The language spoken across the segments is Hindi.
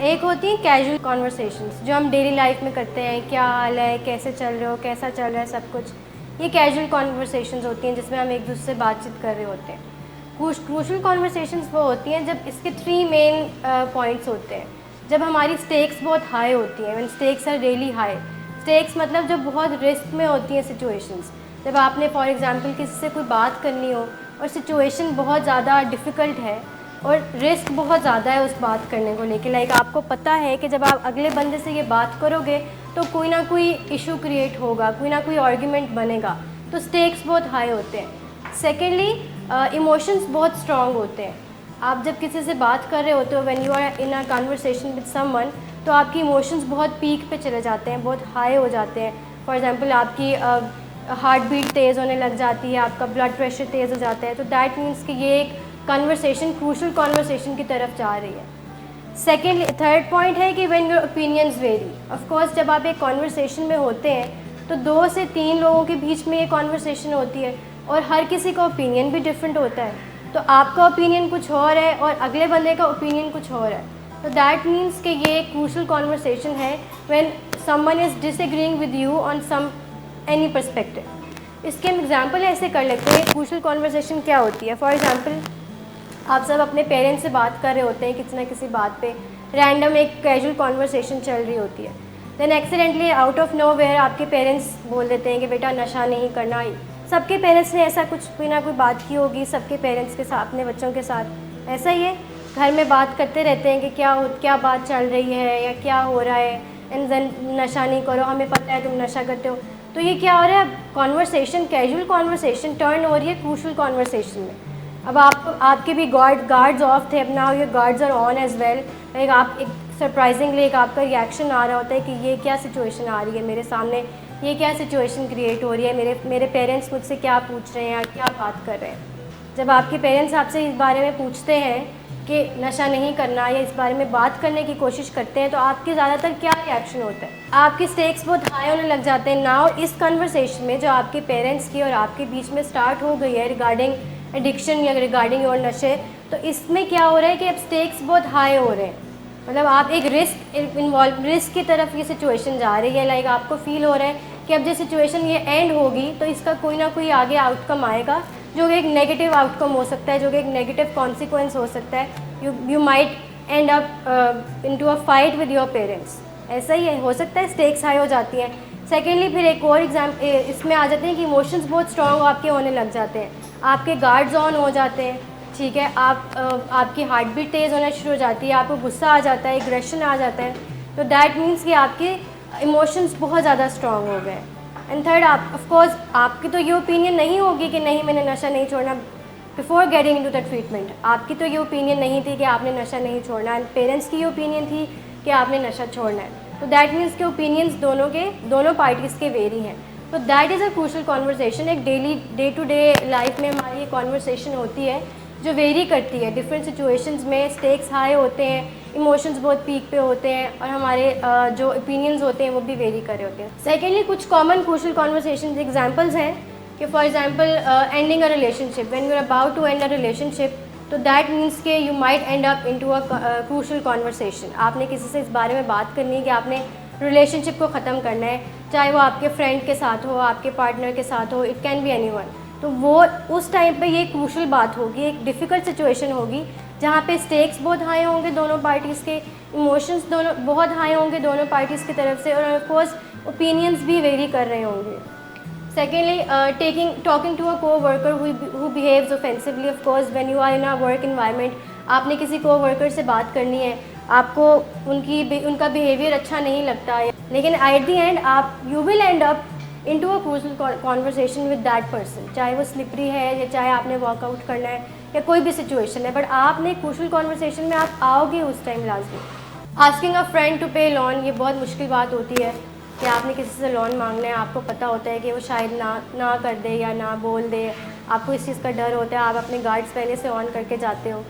एक होती है कैजुअल कॉन्वर्सेशंस जो हम डेली लाइफ में करते हैं, क्या हाल है, कैसे चल रहे हो, कैसा चल रहा है सब कुछ। ये कैजुअल कॉन्वर्सेशंस होती हैं जिसमें हम एक दूसरे से बातचीत कर रहे होते हैं। क्रूशल कॉन्वर्सेशंस वो होती हैं जब इसके 3 मेन पॉइंट्स होते हैं। जब हमारी स्टेक्स बहुत हाई होती हैं, when stakes are really high. Stakes मतलब जब बहुत रिस्क में होती हैं सिचुएशंस। जब आपने फॉर एग्जांपल किसी से कोई बात करनी हो और सिचुएशन बहुत ज़्यादा डिफ़िकल्ट है और रिस्क बहुत ज़्यादा है उस बात करने को लेके, लाइक आपको पता है कि जब आप अगले बंदे से ये बात करोगे तो कोई ना कोई इशू क्रिएट होगा, कोई ना कोई आर्ग्यूमेंट बनेगा, तो स्टेक्स बहुत हाई होते हैं। सेकेंडली, इमोशंस बहुत स्ट्रॉन्ग होते हैं। आप जब किसी से बात कर रहे होते हो, when you are in a conversation with someone, तो आपकी इमोशंस बहुत पीक पे चले जाते हैं, बहुत हाई हो जाते हैं। फॉर एग्जांपल आपकी हार्ट बीट तेज़ होने लग जाती है, आपका ब्लड प्रेशर तेज़ हो जाता है, तो दैट मीन्स कि ये एक कन्वर्सेशन क्रूशल कन्वर्सेशन की तरफ जा रही है। सेकेंड थर्ड पॉइंट है कि when your opinions very. Of course जब आप एक कॉन्वर्सेशन में होते हैं तो 2 से 3 लोगों के बीच में ये कॉन्वर्सेशन होती है और हर किसी का ओपिनियन भी डिफरेंट होता है। तो आपका ओपिनियन कुछ और है और अगले बंदे का ओपिनियन कुछ और है, तो दैट मीन्स कि ये एक क्रूशल कॉन्वर्सेशन है when someone is disagreeing with you on some any perspective. इसके हम एग्जाम्पल ऐसे कर लेते हैं क्रूशल कॉन्वर्सेशन क्या होती है। फॉर एग्जाम्पल, आप सब अपने पेरेंट्स से बात कर रहे होते हैं किसी ना किसी बात पे, रैंडम एक कैजुअल कॉन्वर्सेशन चल रही होती है। Then accidentally out of nowhere आपके पेरेंट्स बोल देते हैं कि बेटा नशा नहीं करना। सबके पेरेंट्स ने ऐसा कुछ कोई ना कोई बात की होगी, सबके पेरेंट्स के साथ, अपने बच्चों के साथ ऐसा ही है। घर में बात करते रहते हैं कि क्या बात चल रही है या क्या हो रहा है, एंड देन नशा नहीं करो, हमें पता है तुम नशा करते हो। तो ये क्या हो रहा है, कॉन्वर्सेशन, कैजुअल कॉन्वर्सेशन टर्न हो रही है क्रूशल कॉन्वर्सेशन में। अब आपके भी गार्ड्स ऑफ थे, अब now your guards are on as well. Like आप एक सरप्राइजिंगली एक आपका रिएक्शन आ रहा होता है कि ये क्या सिचुएशन आ रही है मेरे सामने, ये क्या सिचुएशन क्रिएट हो रही है, मेरे पेरेंट्स मुझसे क्या पूछ रहे हैं या क्या बात कर रहे हैं। जब आपके पेरेंट्स आपसे इस बारे में पूछते हैं कि नशा नहीं करना या इस बारे में बात करने की कोशिश करते हैं, तो आपके ज़्यादातर क्या रिएक्शन होता है, आपके स्टेक्स बहुत हाई होने लग जाते हैं। नाउ इस कन्वर्सेशन में जो आपके पेरेंट्स की और आपके बीच में स्टार्ट हो गई है रिगार्डिंग एडिक्शन या रिगार्डिंग योर नशे, तो इसमें क्या हो रहा है कि अब स्टेक्स बहुत हाई हो रहे हैं। मतलब आप एक रिस्क की तरफ ये सिचुएशन जा रही है। लाइक आपको फील हो रहा है कि अब जो सिचुएशन ये एंड होगी तो इसका कोई ना कोई आगे आउटकम आएगा जो कि एक नेगेटिव आउटकम हो सकता है, जो कि एक नेगेटिव कॉन्सिक्वेंस हो सकता है। You might end up into a fight with your parents. ऐसा ही हो सकता है, स्टेक्स हाई हो जाती हैं। सेकेंडली, फिर एक और इसमें आ जाते हैं कि इमोशंस बहुत स्ट्रॉन्ग आपके होने लग जाते हैं, आपके गार्ड्स ऑन हो जाते हैं, ठीक है, आपकी हार्ट बीट तेज़ होना शुरू हो जाती है, आपको गुस्सा आ जाता है, एग्रेशन आ जाता है। तो दैट मीन्स कि आपके इमोशंस बहुत ज़्यादा स्ट्रॉन्ग हो गए। एंड थर्ड, आप ऑफ कोर्स आपकी तो ये ओपिनियन नहीं होगी कि नहीं मैंने नशा नहीं छोड़ना before getting into the treatment. आपकी तो ये ओपिनियन नहीं थी कि आपने नशा नहीं छोड़ना, एंड पेरेंट्स की ये ओपिनियन थी कि आपने नशा छोड़ना है। तो दैट मीन्स के ओपिनियंस दोनों पार्टीज़ के वेरी हैं। तो that is a crucial conversation. एक डे टू डे लाइफ में हमारी ये कॉन्वर्सेशन होती है जो वेरी करती है डिफरेंट सिचुएशंस में। स्टेक्स हाई होते हैं, इमोशंस बहुत पीक पे होते हैं और हमारे जो ओपिनियंस होते हैं वो भी वेरी कर रहे होते हैं। सेकेंडली, कुछ कॉमन क्रूशल कॉन्वर्सेशन एग्जाम्पल्स हैं कि for example ending a relationship. When you are about to end a relationship, तो दैट मीन्स के you might end up into a crucial conversation. आपने किसी से इस बारे में बात करनी है कि आपने रिलेशनशिप को ख़त्म करना है, चाहे वो आपके फ्रेंड के साथ हो, आपके पार्टनर के साथ हो, इट कैन बी एनीवन। तो वो उस टाइम पे ये क्रूशल बात होगी, एक डिफ़िकल्ट सिचुएशन होगी जहाँ पे स्टेक्स बहुत हाई होंगे दोनों पार्टीज़ के, इमोशंस दोनों बहुत हाई होंगे दोनों पार्टीज़ की तरफ से, और ऑफकोर्स ओपिनियंस भी वेरी कर रहे होंगे। Secondly, talking to a co-worker who behaves offensively. Of course when you are in a work environment, आपने किसी को-वर्कर से बात करनी है, आपको उनका बिहेवियर अच्छा नहीं लगता है, लेकिन at the end you will and up into a crucial conversation with that person, चाहे वो स्लिपरी है या चाहे आपने वर्कआउट करना है या कोई भी सिचुएशन है, बट आपने क्रूशल कॉन्वर्सेशन में आप आओगे उस टाइम लाजमी। आस्किंग अ फ्रेंड टू पे लोन, ये बहुत मुश्किल बात होती है कि आपने किसी से लोन मांगना है, आपको पता होता है कि वो शायद ना कर दे या ना बोल दे, आपको इस चीज़ का डर होता है, आप अपने गार्ड्स पहले से ऑन करके जाते हो।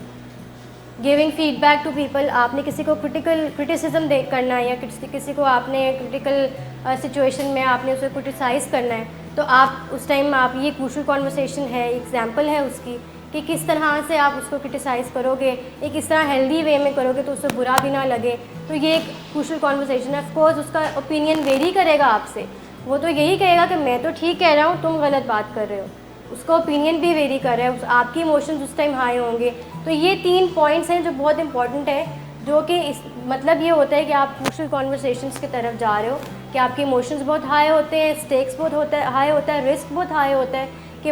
गिविंग फीडबैक टू पीपल, आपने किसी को क्रिटिसिज्म करना है या किसी को आपने क्रिटिकल सिचुएशन में आपने उसे क्रिटिसाइज़ करना है, तो आप उस टाइम आप ये क्रूशल कॉन्वर्सेशन है, एग्जाम्पल है उसकी कि किस तरह से आप उसको क्रिटिसाइज़ करोगे, एक इस तरह हेल्दी वे में करोगे तो उससे बुरा भी ना लगे। तो ये एक क्रूशल कॉन्वर्सेशन है। ऑफ कोर्स उसका ओपिनियन वेरी करेगा आपसे, वो तो यही कहेगा कि मैं तो ठीक कह रहा हूँ, तुम गलत बात कर रहे हो। उसका ओपिनियन भी वेरी कर रहा है, आपकी इमोशंस उस टाइम हाई होंगे। तो ये 3 पॉइंट्स हैं जो बहुत इंपॉर्टेंट है, जो कि इस मतलब ये होता है कि आप क्रूशल कॉन्वर्सेशंस की तरफ जा रहे हो कि आपके इमोशंस बहुत हाई होते हैं, स्टेक्स बहुत हाई होता है, रिस्क बहुत हाई होता है कि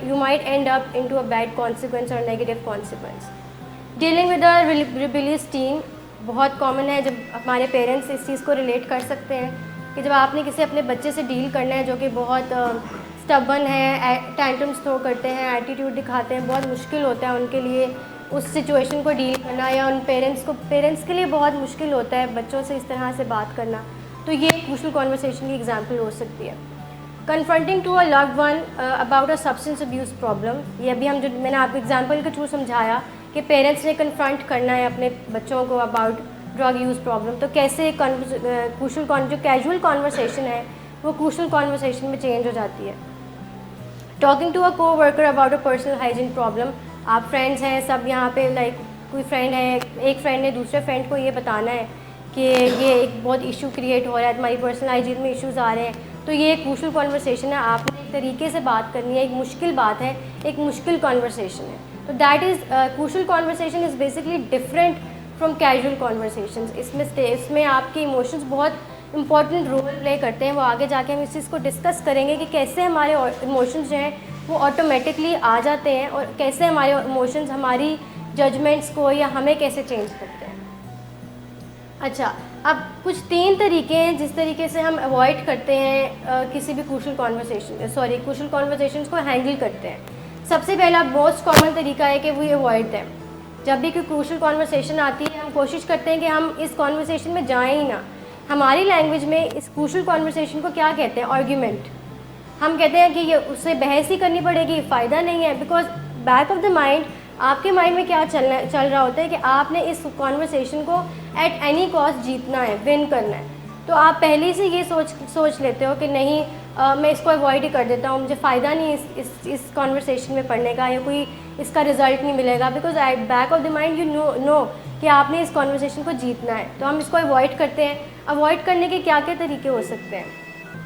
you might end up into a bad consequence और negative consequence. Dealing with a rebellious teen बहुत कॉमन है, जब हमारे पेरेंट्स इस चीज़ को रिलेट कर सकते हैं कि जब आपने किसी अपने बच्चे से डील करना है जो कि बहुत स्टबन है, टैंट्रम्स थ्रो करते हैं, एटीट्यूड दिखाते हैं, बहुत मुश्किल होता है उनके लिए उस सिचुएशन को डील करना, या उन पेरेंट्स के लिए बहुत मुश्किल होता है बच्चों से इस तरह से बात करना। तो ये क्रूशल कॉन्वर्सेशन की एग्जांपल हो सकती है। Confronting to a loved one about a substance abuse problem, ये अभी हम जो मैंने आपको एग्जांपल के थ्रू समझाया कि पेरेंट्स ने कन्फ्रंट करना है अपने बच्चों को अबाउट ड्रग यूज़ प्रॉब्लम, तो कैसे क्रूशल जो कैजुअल कॉन्वर्सेशन है वो क्रूशल कॉन्वर्सेशन में चेंज हो जाती है। Talking to a co-worker about a personal hygiene problem, आप फ्रेंड्स हैं सब यहाँ पे, लाइक कोई फ्रेंड है, एक फ्रेंड ने दूसरे फ्रेंड को ये बताना है कि ये एक बहुत इशू क्रिएट हो रहा है, तुम्हारी पर्सनल हाइजीन में इश्यूज़ आ रहे हैं, तो ये एक क्रूशल कॉन्वर्सेशन है, आपने एक तरीके से बात करनी है, एक मुश्किल बात है, एक मुश्किल कॉन्वर्सेशन है। तो that is crucial conversation is basically different from casual conversation. इसमें आपके इमोशंस बहुत इंपॉर्टेंट रोल प्ले करते हैं। वो आगे जाके हम इस चीज़ को डिस्कस करेंगे कि कैसे हमारे इमोशंस जो हैं वो ऑटोमेटिकली आ जाते हैं और कैसे हमारे इमोशंस हमारी जजमेंट्स को या हमें कैसे चेंज करते हैं। अच्छा, अब कुछ 3 तरीके हैं जिस तरीके से हम अवॉइड करते हैं किसी भी क्रूशल कॉन्वर्सेशंस को हैंडल करते हैं। सबसे पहला मोस्ट कॉमन तरीका है कि वी अवॉइड दैम। जब भी कोई क्रूशल कॉन्वर्सेशन आती है हम कोशिश करते हैं कि हम इस कॉन्वर्सेशन में जाएं ही ना। हमारी लैंग्वेज में इस क्रूशल कॉन्वर्सेशन को क्या कहते हैं? आर्ग्यूमेंट। हम कहते हैं कि ये उससे बहस ही करनी पड़ेगी, फ़ायदा नहीं है, because back of the mind आपके माइंड में क्या चल रहा होता है कि आपने इस कॉन्वर्सेशन को एट एनी कॉस्ट जीतना है, विन करना है। तो आप पहले से ये सोच लेते हो कि नहीं मैं इसको अवॉइड ही कर देता हूँ, मुझे फ़ायदा नहीं इस कॉन्वर्सेशन में पढ़ने का, या कोई इसका रिजल्ट नहीं मिलेगा, because at back of the mind you know कि आपने इस कॉन्वर्सेशन को जीतना है। तो हम इसको अवॉइड करते हैं। अवॉइड करने के क्या क्या तरीके हो सकते हैं?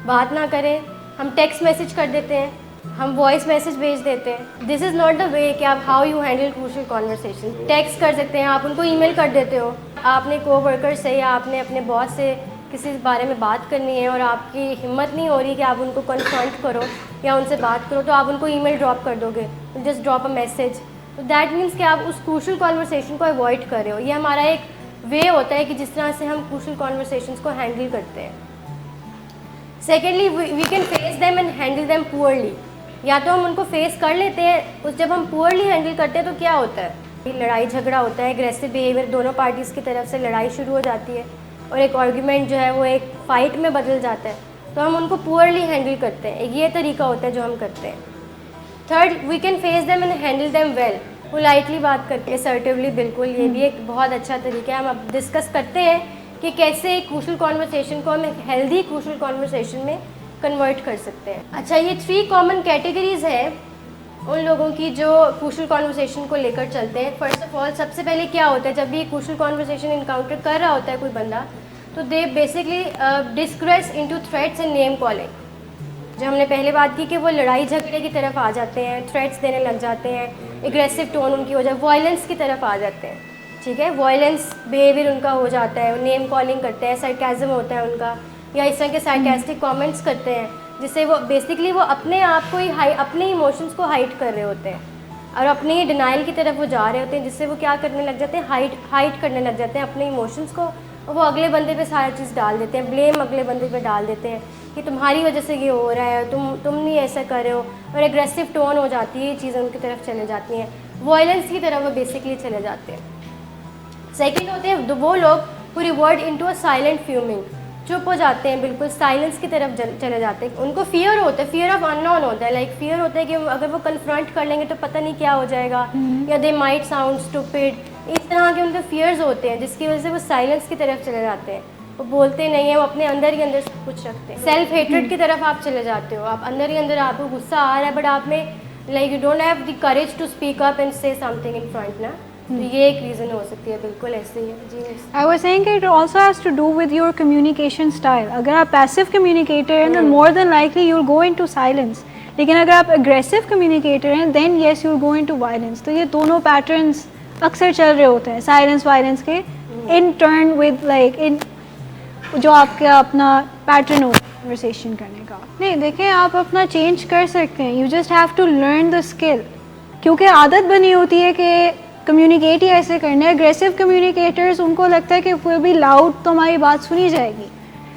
बात ना करें, हम टेक्स्ट मैसेज कर देते हैं, हम वॉइस मैसेज भेज देते हैं। This is not the way कि आप how you handle crucial conversation. Text कर सकते हैं, आप उनको ईमेल कर देते हो। आपने को-वर्कर से या आपने अपने बॉस से किसी बारे में बात करनी है और आपकी हिम्मत नहीं हो रही कि आप उनको कन्फ्रंट करो या उनसे बात करो, तो आप उनको ईमेल ड्रॉप कर दोगे, जस्ट ड्रॉप अ मैसेज। तो दैट मीन्स कि आप उस क्रूशल कॉन्वर्सेशन को अवॉइड कर रहे हो। ये हमारा एक वे होता है कि जिस तरह से हम क्रूशल कॉन्वर्सेशंस को हैंडल करते हैं। Secondly, we can face them and handle them poorly. या तो हम उनको फेस कर लेते हैं, उस जब हम पुअरली हैंडल करते हैं तो क्या होता है? लड़ाई झगड़ा होता है, एग्रेसिव बिहेवियर, दोनों पार्टीज़ की तरफ से लड़ाई शुरू हो जाती है और एक आर्ग्यूमेंट जो है वो एक फ़ाइट में बदल जाता है। तो हम उनको पुअरली हैंडल करते हैं, एक ये तरीका होता है जो हम करते हैं। Third, we can face them and handle them well. Politely बात करके, असर्टिवली, बिल्कुल, ये भी एक बहुत अच्छा तरीका है। हम अब डिस्कस करते हैं कि कैसे एक क्रूशल कॉन्वर्सेशन को हम एक हेल्दी क्रूशल कॉन्वर्सेशन में कन्वर्ट कर सकते हैं। अच्छा, ये 3 कॉमन कैटेगरीज हैं उन लोगों की जो क्रूशल कॉन्वर्सेशन को लेकर चलते हैं। फर्स्ट ऑफ ऑल, सबसे पहले क्या होता है जब भी क्रूशल कॉन्वर्सेशन इनकाउंटर कर रहा होता है कोई बंदा, तो they basically डिस्क्रेस into threats and name calling. जो हमने पहले बात की कि वो लड़ाई झगड़े की तरफ आ जाते हैं, थ्रेट्स देने लग जाते हैं, एग्रेसिव टोन उनकी हो जाए, वायलेंस की तरफ आ जाते हैं। ठीक है, वायलेंस बिहेवियर उनका हो जाता है, नेम कॉलिंग करते हैं, सार्केज़म होता है उनका, या इस तरह के सार्केस्टिक कमेंट्स करते हैं जिससे वो बेसिकली वो अपने आप को ही अपने इमोशंस को हाइड कर रहे होते हैं और अपनी ही डिनाइल की तरफ वो जा रहे होते हैं, जिससे वो क्या करने लग जाते हैं? हाइड करने लग जाते हैं अपने इमोशंस को, और वो अगले बंदे पे सारी चीज़ डाल देते हैं, ब्लेम अगले बंदे पे डाल देते हैं कि तुम्हारी वजह से ये हो रहा है, तुम नहीं ऐसा कर रहे हो, और एग्रेसिव टोन हो जाती है, ये चीज़ें उनकी तरफ चले जाती हैं, वायलेंस की तरफ वो बेसिकली चले जाते हैं। सेकेंड होते हैं वो लोग who revert into a silent fuming, चुप हो जाते हैं, बिल्कुल साइलेंस की तरफ चले जाते हैं। उनको फियर होता है, फियर ऑफ अननोन होता है, लाइक फियर होता है कि अगर वो कन्फ्रंट कर लेंगे तो पता नहीं क्या हो जाएगा, या दे माइट साउंड स्टूपिड, इस तरह के उनके फियर्स होते हैं जिसकी वजह से वो साइलेंस की तरफ चले जाते हैं, वो बोलते नहीं हैं, वो अपने अंदर ही अंदर सब कुछ रखते हैं। सेल्फ हेट्रेड की तरफ आप चले जाते हो, आप अंदर ही अंदर आपको गुस्सा आ रहा है बट आप में like you don't have the courage to speak up and say something in front ना, तो ये एक रीज़न हो सकती है, बिल्कुल ऐसे ही है जी। I was saying it also has to do with your communication style. अगर आप passive communicator हैं then more than likely you'll go into silence. लेकिन अगर आप aggressive communicator हैं then yes you'll go into violence. तो ये दोनों patterns अक्सर चल रहे होते हैं silence violence के in turn with like in जो आपका अपना pattern हो conversation करने का। नहीं देखें, आप अपना change कर सकते हैं, you just have to learn the skill. क्योंकि आदत बनी होती है कि कम्युनिकेट ही ऐसे करने। एग्रेसिव कम्युनिकेटर्स उनको लगता है कि कोई भी लाउड तो हमारी बात सुनी जाएगी।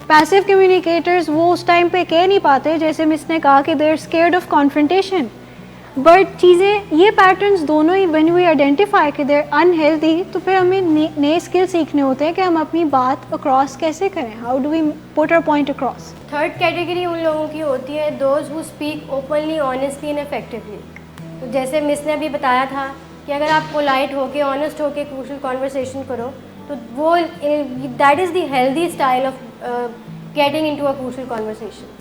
पैसिव कम्युनिकेटर्स वो उस टाइम पे कह नहीं पाते, जैसे मिस ने कहा कि they are scared of confrontation. But चीज़ें ये पैटर्न्स दोनों ही बनी हुई आइडेंटिफाई कि दे आर अनहेल्दी, तो फिर हमें नए स्किल सीखने होते हैं कि हम अपनी बात अक्रॉस कैसे करें, how do we put our point across. Third category उन लोगों की होती है those who speak openly honestly and effectively. तो जैसे मिस ने अभी बताया था कि अगर आप पोलाइट होके ऑनेस्ट होके क्रूशल कॉन्वर्सेशन करो तो वो that is the healthy style of getting into a crucial conversation.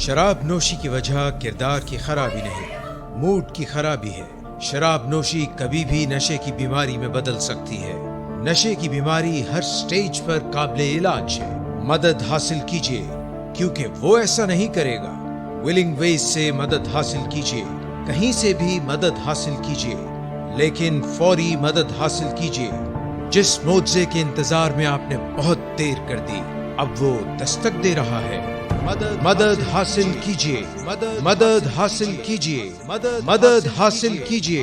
शराब नोशी की वजह किरदार की खराबी नहीं, मूड की खराबी है। शराब नोशी कभी भी नशे की बीमारी में बदल सकती है। नशे की बीमारी हर स्टेज पर काबिले इलाज है। मदद हासिल कीजिए, क्योंकि वो ऐसा नहीं करेगा। विलिंग वेज से मदद हासिल कीजिए, कहीं से भी मदद हासिल कीजिए, लेकिन फौरी मदद हासिल कीजिए। जिस मुआवजे के इंतजार में आपने बहुत देर कर दी, अब वो दस्तक दे रहा है। मदद हासिल कीजिए, मदद हासिल कीजिए, मदद हासिल कीजिए।